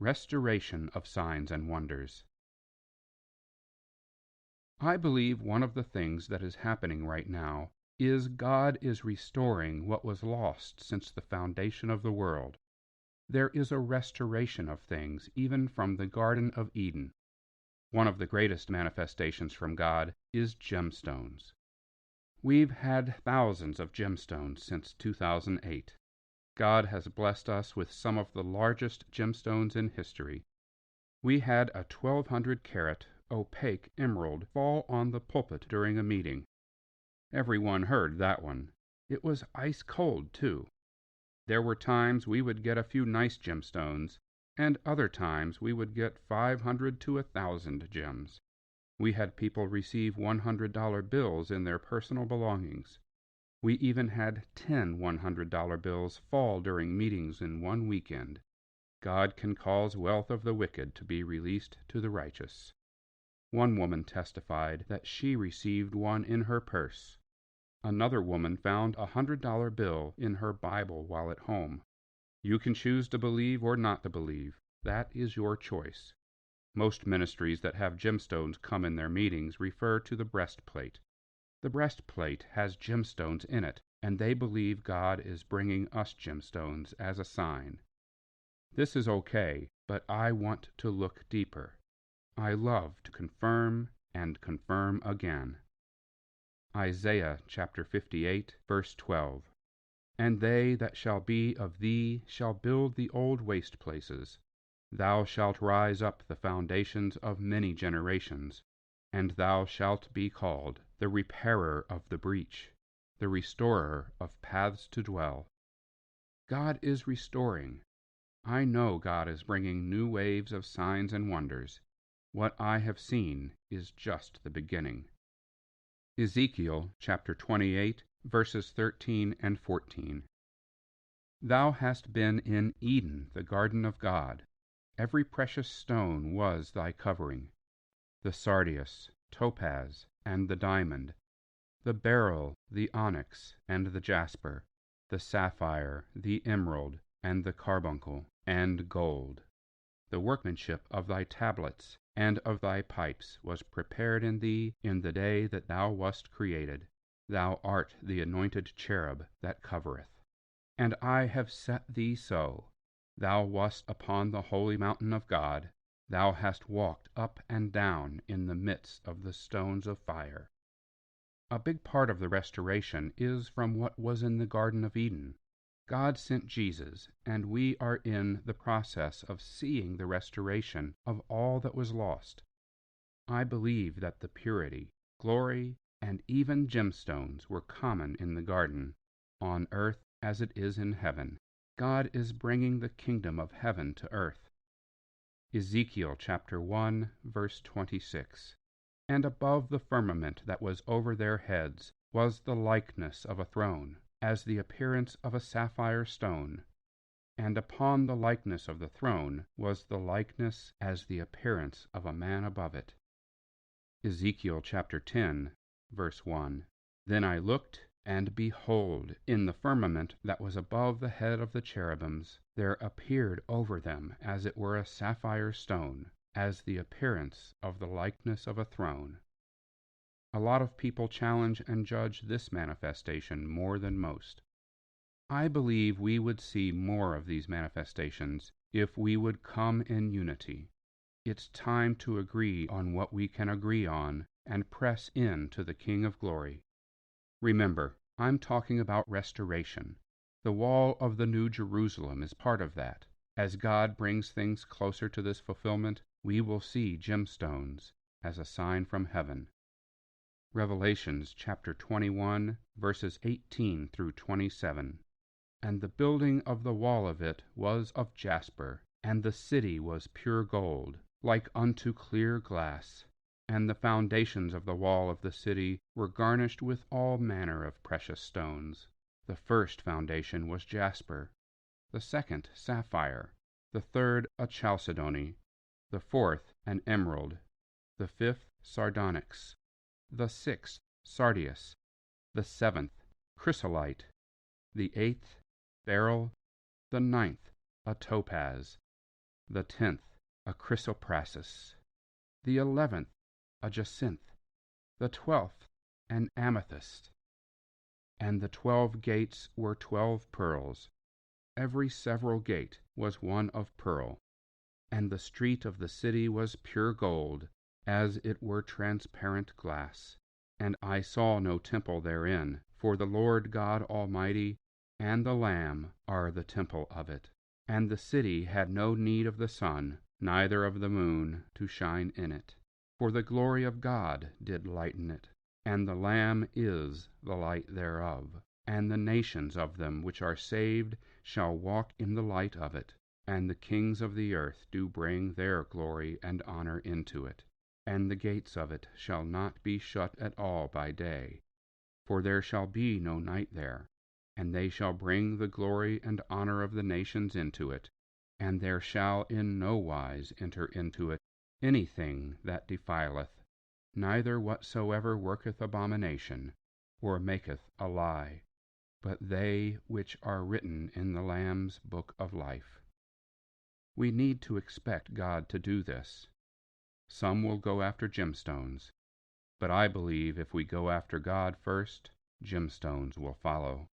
Restoration of Signs and Wonders. I believe one of the things that is happening right now is God is restoring what was lost since the foundation of the world. There is a restoration of things, even from the Garden of Eden. One of the greatest manifestations from God is gemstones. We've had thousands of gemstones since 2008. God has blessed us with some of the largest gemstones in history. We had a 1,200-carat opaque emerald fall on the pulpit during a meeting. Everyone heard that one. It was ice cold, too. There were times we would get a few nice gemstones, and other times we would get 500 to 1,000 gems. We had people receive $100 bills in their personal belongings. We even had 10 $100 bills fall during meetings in one weekend. God can cause wealth of the wicked to be released to the righteous. One woman testified that she received one in her purse. Another woman found a $100 bill in her Bible while at home. You can choose to believe or not to believe. That is your choice. Most ministries that have gemstones come in their meetings refer to the breastplate. The breastplate has gemstones in it, and they believe God is bringing us gemstones as a sign. This is okay, but I want to look deeper. I love to confirm and confirm again. Isaiah chapter 58, verse 12. And they that shall be of thee shall build the old waste places. Thou shalt rise up the foundations of many generations, and thou shalt be called the repairer of the breach, the restorer of paths to dwell. God is restoring. I know God is bringing new waves of signs and wonders. What I have seen is just the beginning. Ezekiel chapter 28, verses 13 and 14. Thou hast been in Eden, the garden of God. Every precious stone was thy covering, the sardius, topaz, and the diamond, the beryl, the onyx, and the jasper, the sapphire, the emerald, and the carbuncle, and gold. The workmanship of thy tablets and of thy pipes was prepared in thee in the day that thou wast created. Thou art the anointed cherub that covereth. And I have set thee so. Thou wast upon the holy mountain of God. Thou hast walked up and down in the midst of the stones of fire. A big part of the restoration is from what was in the Garden of Eden. God sent Jesus, and we are in the process of seeing the restoration of all that was lost. I believe that the purity, glory, and even gemstones were common in the garden, on earth as it is in heaven. God is bringing the kingdom of heaven to earth. Ezekiel chapter 1, verse 26. And above the firmament that was over their heads was the likeness of a throne, as the appearance of a sapphire stone. And upon the likeness of the throne was the likeness as the appearance of a man above it. Ezekiel chapter 10, verse 1. Then I looked, and behold, in the firmament that was above the head of the cherubims, there appeared over them as it were a sapphire stone, as the appearance of the likeness of a throne. A lot of people challenge and judge this manifestation more than most. I believe we would see more of these manifestations if we would come in unity. It's time to agree on what we can agree on and press in to the King of Glory. Remember, I'm talking about restoration. The wall of the New Jerusalem is part of that. As God brings things closer to this fulfillment, we will see gemstones as a sign from heaven. Revelations chapter 21, verses 18 through 27. And the building of the wall of it was of jasper, and the city was pure gold, like unto clear glass. And the foundations of the wall of the city were garnished with all manner of precious stones. The first foundation was jasper, the second sapphire, the third a chalcedony, the fourth an emerald, the fifth sardonyx, the sixth sardius, the seventh chrysolite, the eighth beryl, the ninth a topaz, the 10th a chrysoprasus, the 11th a jacinth, the 12th an amethyst. And the 12 gates were 12 pearls. Every several gate was one of pearl. And the street of the city was pure gold, as it were transparent glass. And I saw no temple therein, for the Lord God Almighty and the Lamb are the temple of it. And the city had no need of the sun, neither of the moon, to shine in it. For the glory of God did lighten it, and the Lamb is the light thereof. And the nations of them which are saved shall walk in the light of it, and the kings of the earth do bring their glory and honor into it. And the gates of it shall not be shut at all by day, for there shall be no night there. And they shall bring the glory and honor of the nations into it, and there shall in no wise enter into it anything that defileth, neither whatsoever worketh abomination, or maketh a lie, but they which are written in the Lamb's book of life. We need to expect God to do this. Some will go after gemstones, but I believe if we go after God first, gemstones will follow.